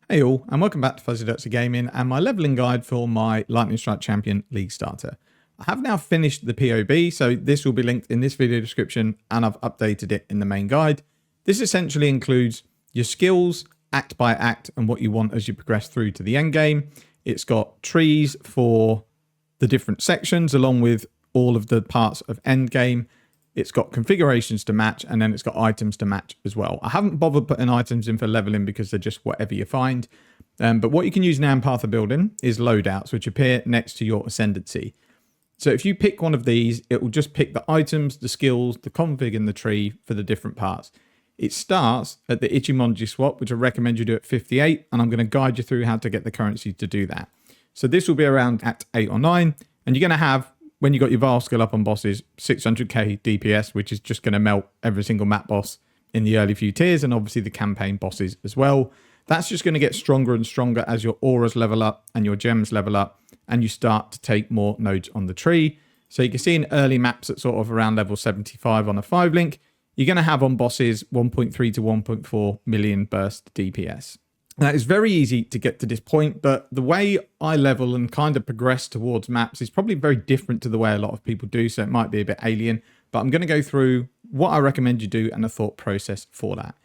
Hey all, and welcome back to Fuzzy Ducks Gaming and my leveling guide for my Lightning Strike Champion League Starter. I have now finished the POB, so this will be linked in this video description and I've updated it in the main guide. This essentially includes your skills, act by act, and what you want as you progress through to the end game. It's got trees for the different sections along with all of the parts of end game. It's got configurations to match, and then it's got items to match as well. I haven't bothered putting items in for leveling because they're just whatever you find. But what you can use now in Path of Building is loadouts, which appear next to your ascendancy. So if you pick one of these, it will just pick the items, the skills, the config, and the tree for the different parts. It starts at the Ichimonji swap, which I recommend you do at 58, and I'm going to guide you through how to get the currency to do that. So this will be around Act 8 or 9, and you're going to have, when you got your Vaal skill up on bosses, 600k DPS, which is just going to melt every single map boss in the early few tiers, and obviously the campaign bosses as well. That's just going to get stronger and stronger as your auras level up and your gems level up, and you start to take more nodes on the tree. So you can see in early maps at sort of around level 75 on a 5 link, you're going to have on bosses 1.3 to 1.4 million burst DPS. Now, it's very easy to get to this point, but the way I level and kind of progress towards maps is probably very different to the way a lot of people do, so it might be a bit alien, but I'm going to go through what I recommend you do and the thought process for that.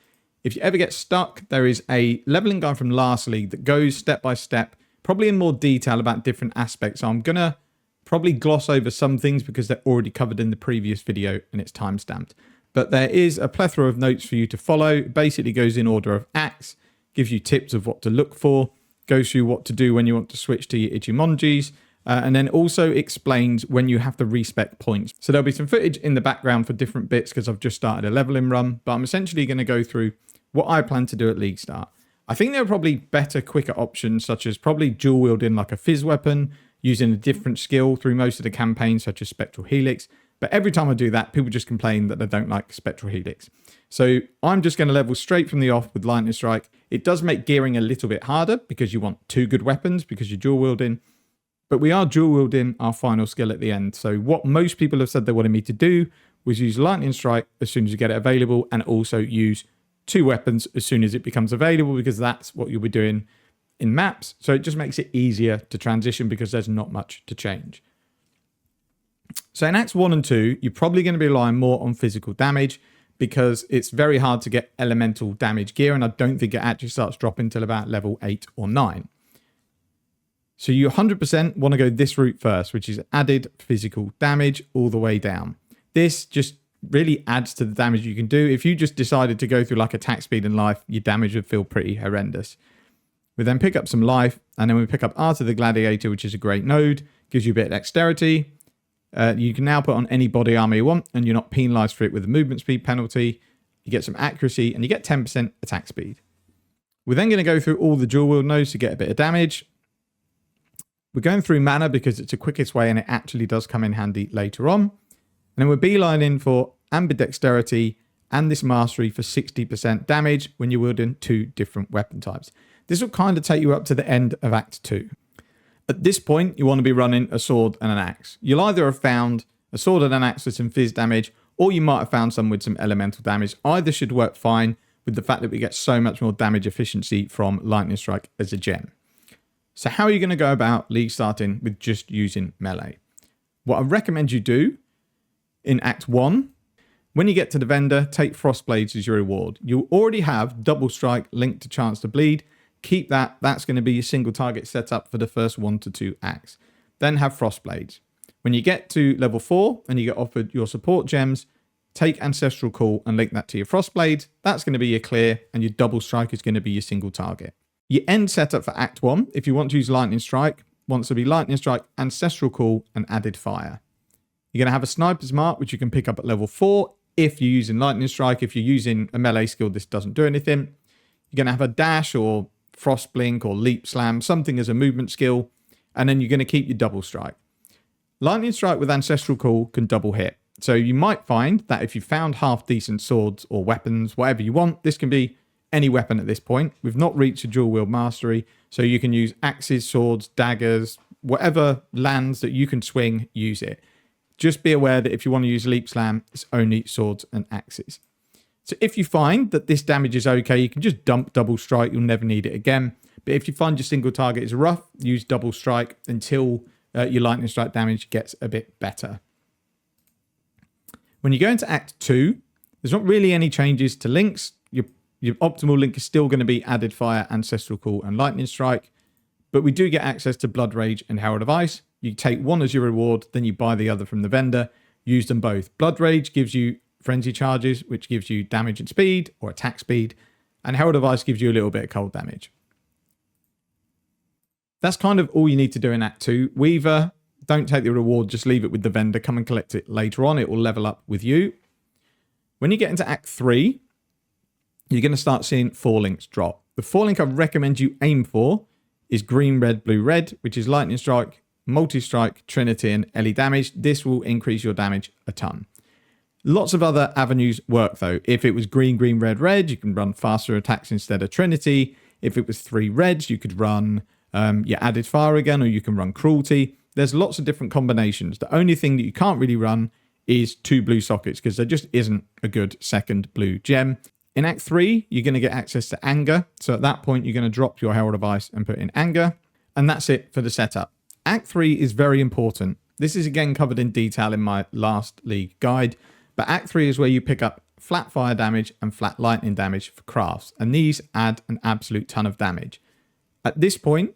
If you ever get stuck, there is a leveling guide from last league that goes step by step, probably in more detail about different aspects, so I'm going to probably gloss over some things because they're already covered in the previous video and it's timestamped. But there is a plethora of notes for you to follow. It basically goes in order of acts, gives you tips of what to look for, goes through what to do when you want to switch to your Ichimonjis, and then also explains when you have to respec points. So there'll be some footage in the background for different bits because I've just started a leveling run, but I'm essentially going to go through what I plan to do at League Start. I think there are probably better, quicker options, such as probably dual wielding like a fizz weapon, using a different skill through most of the campaigns, such as Spectral Helix. But every time I do that, people just complain that they don't like Spectral Helix. So I'm just going to level straight from the off with Lightning Strike. It does make gearing a little bit harder because you want two good weapons because you're dual wielding. But we are dual wielding our final skill at the end. So what most people have said they wanted me to do was use Lightning Strike as soon as you get it available, and also use two weapons as soon as it becomes available, because that's what you'll be doing in maps. So it just makes it easier to transition because there's not much to change. So in Acts 1 and 2, you're probably going to be relying more on physical damage because it's very hard to get elemental damage gear, and I don't think it actually starts dropping until about level 8 or 9. So you 100% want to go this route first, which is added physical damage all the way down. This just really adds to the damage you can do. If you just decided to go through like attack speed and life, your damage would feel pretty horrendous. We then pick up some life, and then we pick up Art of the Gladiator, which is a great node, gives you a bit of dexterity. You can now put on any body armor you want, and you're not penalized for it with a movement speed penalty. You get some accuracy, and you get 10% attack speed. We're then going to go through all the dual wield nodes to get a bit of damage. We're going through mana because it's the quickest way, and it actually does come in handy later on. And then we're beelining for ambidexterity and this mastery for 60% damage when you're wielding two different weapon types. This will kind of take you up to the end of Act 2. At this point, you want to be running a sword and an axe. You'll either have found a sword and an axe with some fizz damage, or you might have found some with some elemental damage. Either should work fine with the fact that we get so much more damage efficiency from Lightning Strike as a gem. So how are you going to go about League starting with just using melee? What I recommend you do in Act 1, when you get to the vendor, take Frostblades as your reward. You already have Double Strike linked to Chance to Bleed. Keep that. That's going to be your single target setup for the first 1 to 2 acts. Then have Frostblades. When you get to level 4 and you get offered your support gems, take Ancestral Call and link that to your Frostblades. That's going to be your clear, and your Double Strike is going to be your single target. Your end setup for Act 1, if you want to use Lightning Strike, wants to be Lightning Strike, Ancestral Call, and Added Fire. You're going to have a Sniper's Mark, which you can pick up at level 4 if you're using Lightning Strike. If you're using a melee skill, this doesn't do anything. You're going to have a Dash or Frost Blink or Leap Slam, something as a movement skill, and then you're going to keep your Double Strike. Lightning Strike with Ancestral Call can double hit. So you might find that if you found half decent swords or weapons, whatever you want, this can be any weapon at this point. We've not reached a dual wield mastery, so you can use axes, swords, daggers, whatever lands that you can swing, use it. Just be aware that if you want to use Leap Slam, it's only swords and axes. So if you find that this damage is okay, you can just dump double strike. You'll never need it again. But if you find your single target is rough, use double strike until your lightning strike damage gets a bit better. When you go into Act 2, there's not really any changes to links. Your optimal link is still going to be Added Fire, Ancestral Call, and Lightning Strike. But we do get access to Blood Rage and Herald of Ice. You take one as your reward, then you buy the other from the vendor. Use them both. Blood Rage gives you Frenzy Charges, which gives you damage and speed, or attack speed. And Herald of Ice gives you a little bit of cold damage. That's kind of all you need to do in Act 2. Weaver, don't take the reward, just leave it with the vendor. Come and collect it later on. It will level up with you. When you get into Act 3, you're going to start seeing 4 links drop. The 4 link I recommend you aim for is green, red, blue, red, which is Lightning Strike, Multi-Strike, Trinity, and Ellie damage. This will increase your damage a ton. Lots of other avenues work though. If it was green, green, red, red, you can run faster attacks instead of Trinity. If it was 3 reds, you could run your Added Fire again, or you can run Cruelty. There's lots of different combinations. The only thing that you can't really run is 2 blue sockets because there just isn't a good second blue gem. In Act 3, you're going to get access to Anger. So at that point, you're going to drop your Herald of Ice and put in Anger. And that's it for the setup. Act 3 is very important. This is again covered in detail in my last league guide. But Act 3 is where you pick up flat fire damage and flat lightning damage for crafts. And these add an absolute ton of damage. At this point,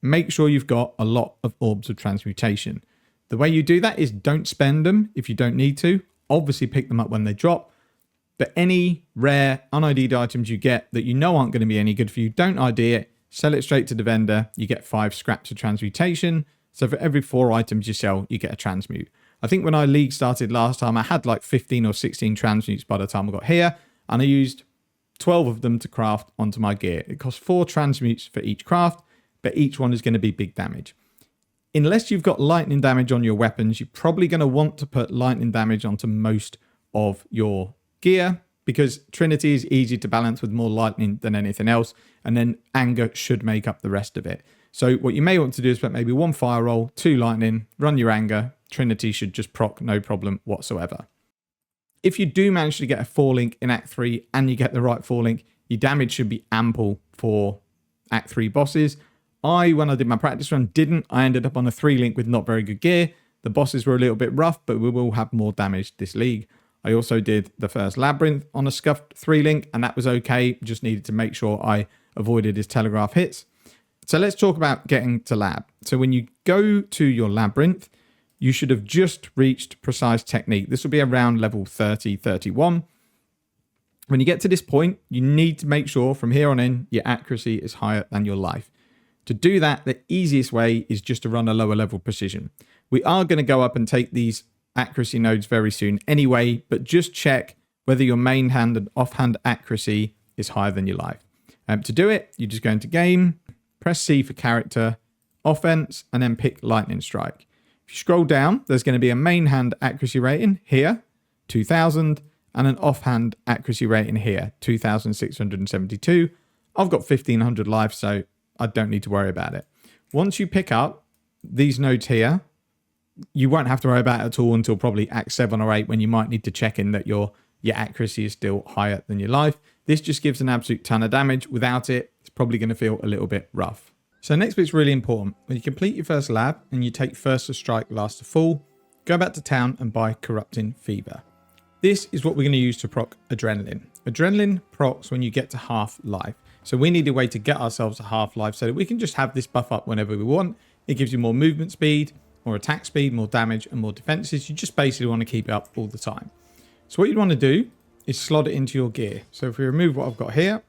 make sure you've got a lot of Orbs of Transmutation. The way you do that is don't spend them if you don't need to. Obviously pick them up when they drop. But any rare, un-ID'd items you get that you know aren't going to be any good for you, don't ID it. Sell it straight to the vendor. You get 5 scraps of transmutation. So for every 4 items you sell, you get a transmute. I think when I league started last time, I had like 15 or 16 transmutes by the time I got here. And I used 12 of them to craft onto my gear. It costs 4 transmutes for each craft, but each one is going to be big damage. Unless you've got lightning damage on your weapons, you're probably going to want to put lightning damage onto most of your gear, because Trinity is easy to balance with more lightning than anything else, and then Anger should make up the rest of it. So what you may want to do is put maybe 1 fire roll, 2 lightning, run your Anger. Trinity should just proc, no problem whatsoever. If you do manage to get a 4 link in Act 3 and you get the right 4 link, your damage should be ample for Act 3 bosses. When I did my practice run, didn't. I ended up on a 3 link with not very good gear. The bosses were a little bit rough, but we will have more damage this league. I also did the first Labyrinth on a scuffed 3 link, and that was okay. Just needed to make sure I avoided his telegraph hits. So let's talk about getting to Lab. So when you go to your Labyrinth, you should have just reached Precise Technique. This will be around level 30, 31. When you get to this point, you need to make sure from here on in, your accuracy is higher than your life. To do that, the easiest way is just to run a lower level precision. We are going to go up and take these accuracy nodes very soon anyway, but just check whether your main hand and offhand accuracy is higher than your life. To do it, you just go into game, press C for character, offense, and then pick Lightning Strike. If you scroll down, there's going to be a main hand accuracy rating here, 2000, and an offhand accuracy rating here, 2672. I've got 1500 life, so I don't need to worry about it. Once you pick up these nodes here, you won't have to worry about it at all until probably Act 7 or 8, when you might need to check in that your accuracy is still higher than your life. This just gives an absolute ton of damage. Without it, it's probably going to feel a little bit rough. So next bit's really important. When you complete your first lab and you take first to strike, last to fall, go back to town and buy Corrupting Fever. This is what we're going to use to proc Adrenaline. Adrenaline procs when you get to half life. So we need a way to get ourselves to half life so that we can just have this buff up whenever we want. It gives you more movement speed, more attack speed, more damage, and more defenses. You just basically want to keep it up all the time. So what you'd want to do is slot it into your gear. So if we remove what I've got here,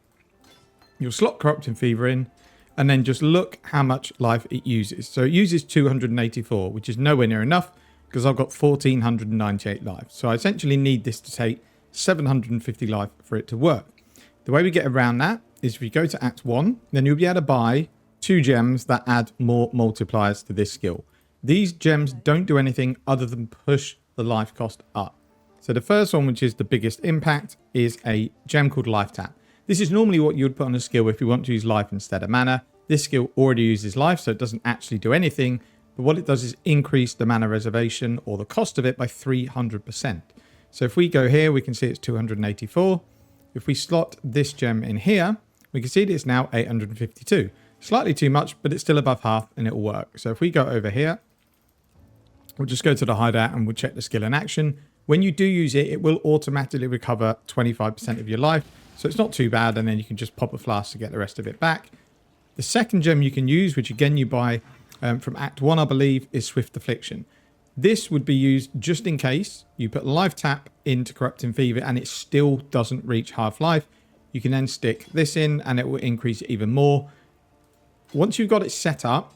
you'll slot Corrupting Fever in, and then just look how much life it uses. So it uses 284, which is nowhere near enough because I've got 1498 life. So I essentially need this to take 750 life for it to work. The way we get around that is if you go to Act 1, then you'll be able to buy 2 gems that add more multipliers to this skill. These gems don't do anything other than push the life cost up. So the first one, which is the biggest impact, is a gem called Life Tap. This is normally what you would put on a skill if you want to use life instead of mana. This skill already uses life, so it doesn't actually do anything. But what it does is increase the mana reservation or the cost of it by 300%. So if we go here, we can see it's 284. if we slot this gem in here, we can see that it's now 852. Slightly too much, but it's still above half and it will work. So if we go over here, we'll just go to the hideout and we'll check the skill in action. When you do use it, it will automatically recover 25% of your life. So it's not too bad. And then you can just pop a flask to get the rest of it back. The second gem you can use, which again you buy from Act 1, I believe, is Swift Affliction. This would be used just in case you put Life Tap into Corrupting Fever and it still doesn't reach half-life. You can then stick this in and it will increase it even more. Once you've got it set up,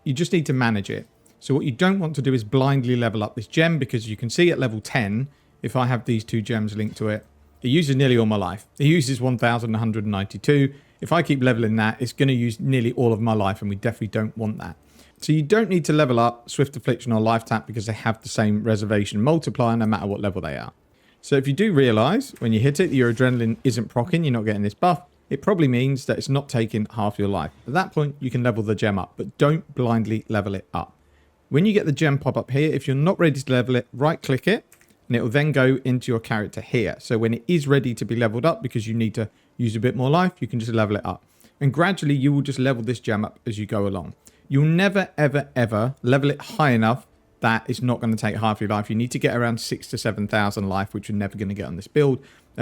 you just need to manage it. So what you don't want to do is blindly level up this gem, because you can see at level 10, if I have these two gems linked to it, it uses nearly all my life. It uses 1,192. If I keep leveling that, it's going to use nearly all of my life, and we definitely don't want that. So you don't need to level up Swift Affliction or Life Tap because they have the same reservation multiplier no matter what level they are. So if you do realise when you hit it, your adrenaline isn't proccing, you're not getting this buff, it probably means that it's not taking half your life. At that point, you can level the gem up, but don't blindly level it up. When you get the gem pop up here, if you're not ready to level it, right click it, and it will then go into your character here. So when it is ready to be leveled up, because you need to use a bit more life, you can just level it up. And gradually you will just level this gem up as you go along. You'll never, ever, ever level it high enough that it's not going to take half your life. You need to get around 6,000 to 7,000 life, which you're never going to get on this build.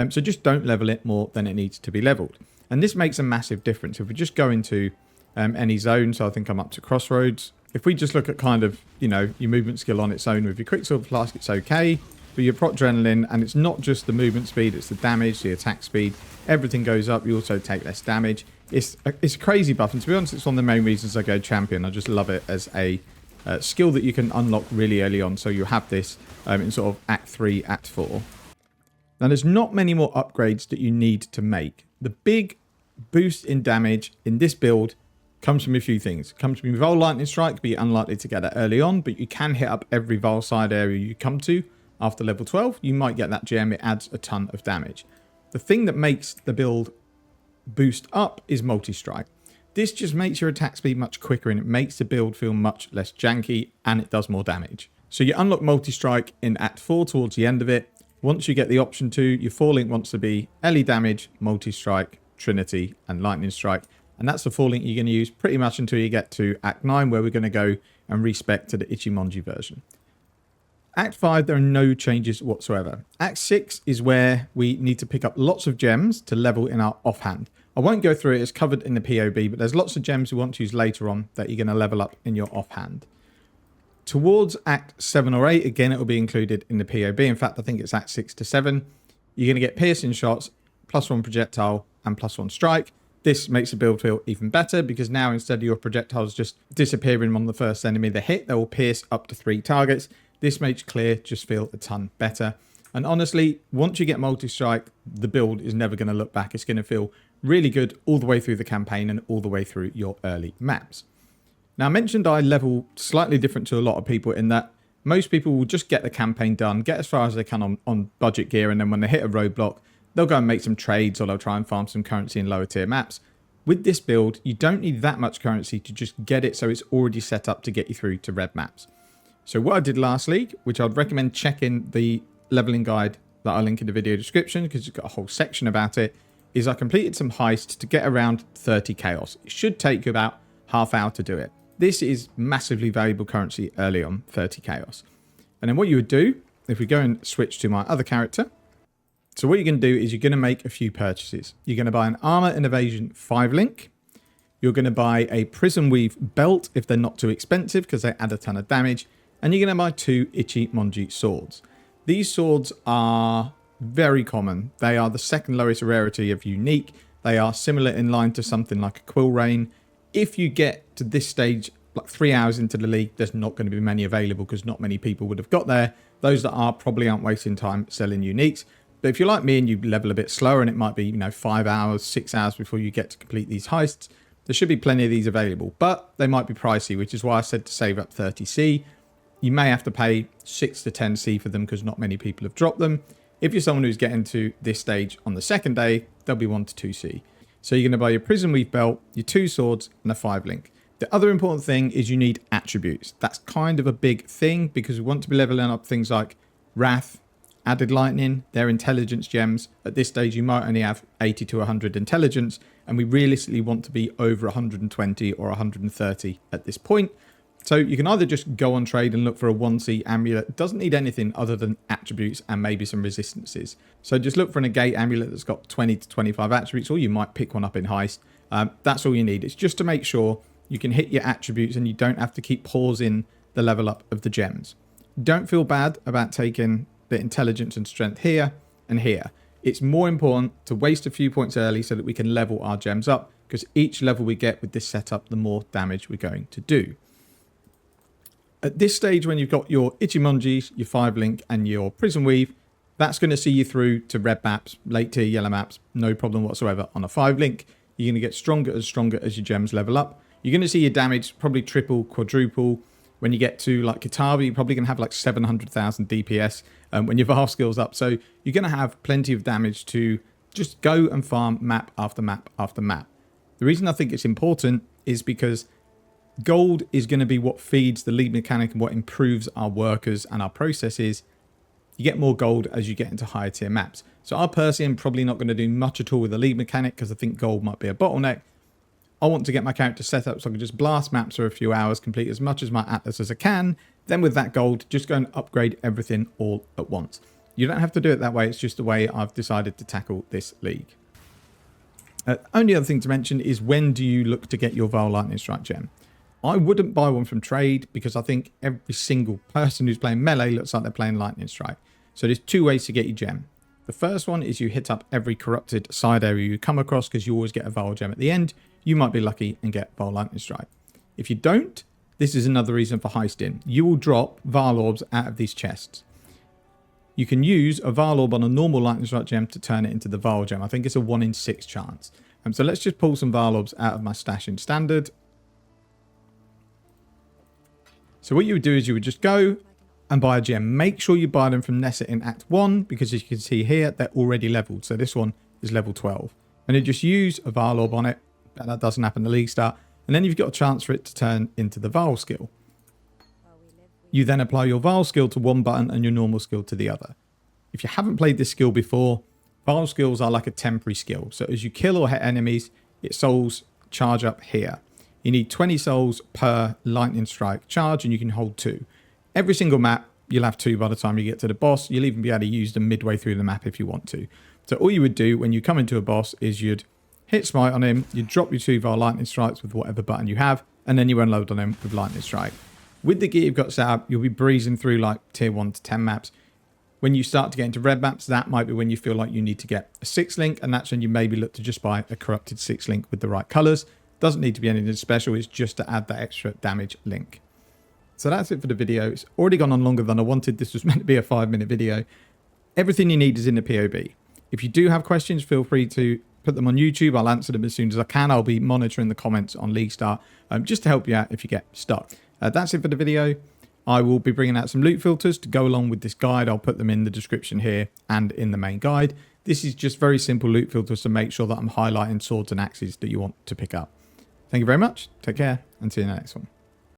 So just don't level it more than it needs to be leveled. And this makes a massive difference. If we just go into any zone, so I think I'm up to Crossroads. If we just look at kind of, you know, your movement skill on its own with your Quicksilver Flask, it's okay. But your Proc Adrenaline, and it's not just the movement speed, it's the damage, the attack speed. Everything goes up. You also take less damage. It's a crazy buff. And to be honest, it's one of the main reasons I go champion. I just love it as a skill that you can unlock really early on. So you have this in sort of Act 3, Act 4. Now, there's not many more upgrades that you need to make. The big boost in damage in this build comes from a few things. It comes from Vaal Lightning Strike, but you're unlikely to get it early on, but you can hit up every Vaal side area you come to after level 12. You might get that gem. It adds a ton of damage. The thing that makes the build boost up is multistrike. This just makes your attack speed much quicker, and it makes the build feel much less janky, and it does more damage. So you unlock multistrike in Act 4 towards the end of it. Once you get the option to, your 4 link wants to be LE damage, multistrike, Trinity, and lightning strike. And that's the 4 link you're going to use pretty much until you get to Act 9, where we're going to go and respec to the Ichimonji version. Act 5, there are no changes whatsoever. Act 6 is where we need to pick up lots of gems to level in our offhand. I won't go through it, it's covered in the POB, but there's lots of gems we want to use later on that you're going to level up in your offhand. Towards Act 7 or 8, again, it will be included in the POB. In fact, I think it's Act 6 to 7. You're going to get piercing shots, +1 projectile, and +1 strike. This makes the build feel even better, because now instead of your projectiles just disappearing on the first enemy they hit, they will pierce up to 3 targets. This makes clear just feel a ton better. And honestly, once you get multi-strike, the build is never going to look back. It's going to feel really good all the way through the campaign and all the way through your early maps. Now, I mentioned I level slightly different to a lot of people in that most people will just get the campaign done, get as far as they can on budget gear, and then when they hit a roadblock, they'll go and make some trades, or they'll try and farm some currency in lower tier maps. With this build, you don't need that much currency to just get it, so it's already set up to get you through to red maps. So what I did last league, which I'd recommend checking the leveling guide that I'll link in the video description, because it's got a whole section about it, is I completed some heists to get around 30 chaos. It should take you about half hour to do it. This is massively valuable currency early on, 30 chaos. And then what you would do, if we go and switch to my other character, so what you're going to do is you're going to make a few purchases. You're going to buy an Armor and Evasion 5 link. You're going to buy a Prison Weave belt if they're not too expensive, because they add a ton of damage. And you're going to buy 2 Ichimonji swords. These swords are very common. They are the second lowest rarity of unique. They are similar in line to something like a Quill Rain. If you get to this stage, like 3 hours into the league, there's not going to be many available, because not many people would have got there. Those that are probably aren't wasting time selling uniques. But if you're like me and you level a bit slower, and it might be, 5 hours, 6 hours before you get to complete these heists, there should be plenty of these available. But they might be pricey, which is why I said to save up 30C. You may have to pay 6 to 10C for them, because not many people have dropped them. If you're someone who's getting to this stage on the second day, they'll be 1 to 2C. So you're going to buy your Prison Weave belt, your 2 swords, and a 5 link. The other important thing is you need attributes. That's kind of a big thing, because we want to be leveling up things like Wrath added lightning, they're intelligence gems. At this stage, you might only have 80 to 100 intelligence, and we realistically want to be over 120 or 130 at this point. So you can either just go on trade and look for a 1C amulet. It doesn't need anything other than attributes and maybe some resistances. So just look for a negate amulet that's got 20 to 25 attributes, or you might pick one up in heist. That's all you need. It's just to make sure you can hit your attributes and you don't have to keep pausing the level up of the gems. Don't feel bad about taking the intelligence and strength here and here. It's more important to waste a few points early so that we can level our gems up, because each level we get with this setup, the more damage we're going to do. At this stage, when you've got your Ichimongis, your 5-link and your Prison Weave, that's going to see you through to red maps, late tier yellow maps, no problem whatsoever. On a 5-link, you're going to get stronger as your gems level up. You're going to see your damage probably triple, quadruple. When you get to like Kitabi, you're probably going to have like 700,000 DPS when your Vaal skill's up. So you're going to have plenty of damage to just go and farm map after map after map. The reason I think it's important is because gold is going to be what feeds the lead mechanic and what improves our workers and our processes. You get more gold as you get into higher tier maps. So I personally am probably not going to do much at all with the lead mechanic because I think gold might be a bottleneck. I want to get my character set up so I can just blast maps for a few hours, complete as much as my Atlas as I can. Then with that gold, just go and upgrade everything all at once. You don't have to do it that way. It's just the way I've decided to tackle this league. Only other thing to mention is, when do you look to get your Vaal Lightning Strike gem? I wouldn't buy one from trade because I think every single person who's playing melee looks like they're playing Lightning Strike. So there's two ways to get your gem. The first one is you hit up every corrupted side area you come across, because you always get a Vaal gem at the end. You might be lucky and get Vaal Lightning Strike. If you don't, this is another reason for heisting. You will drop Vaal orbs out of these chests. You can use a Vaal orb on a normal Lightning Strike gem to turn it into the Vaal gem. I think it's a 1 in 6 chance. So let's just pull some Vaal orbs out of my stash in standard. So what you would do is you would just go and buy a gem. Make sure you buy them from Nessa in Act 1, because as you can see here, they're already leveled. So this one is level 12. And you just use a Vaal orb on it. That doesn't happen in the league start. And then you've got a chance for it to turn into the Vaal skill. You then apply your Vaal skill to one button and your normal skill to the other. If you haven't played this skill before, Vaal skills are like a temporary skill. So as you kill or hit enemies, its souls charge up here. You need 20 souls per Lightning Strike charge, and you can hold 2. Every single map, you'll have 2 by the time you get to the boss. You'll even be able to use them midway through the map if you want to. So all you would do when you come into a boss is you'd hit smite on him, you'd drop your 2 Vaal Lightning Strikes with whatever button you have, and then you unload on him with Lightning Strike. With the gear you've got set up, you'll be breezing through like tier 1 to 10 maps. When you start to get into red maps, that might be when you feel like you need to get a 6-link, and that's when you maybe look to just buy a corrupted 6-link with the right colours. Doesn't need to be anything special, it's just to add that extra damage link. So that's it for the video. It's already gone on longer than I wanted. This was meant to be a 5-minute video. Everything you need is in the POB. If you do have questions, feel free to put them on YouTube. I'll answer them as soon as I can. I'll be monitoring the comments on League Start just to help you out if you get stuck. That's it for the video. I will be bringing out some loot filters to go along with this guide. I'll put them in the description here and in the main guide. This is just very simple loot filters to make sure that I'm highlighting swords and axes that you want to pick up. Thank you very much. Take care and see you in the next one.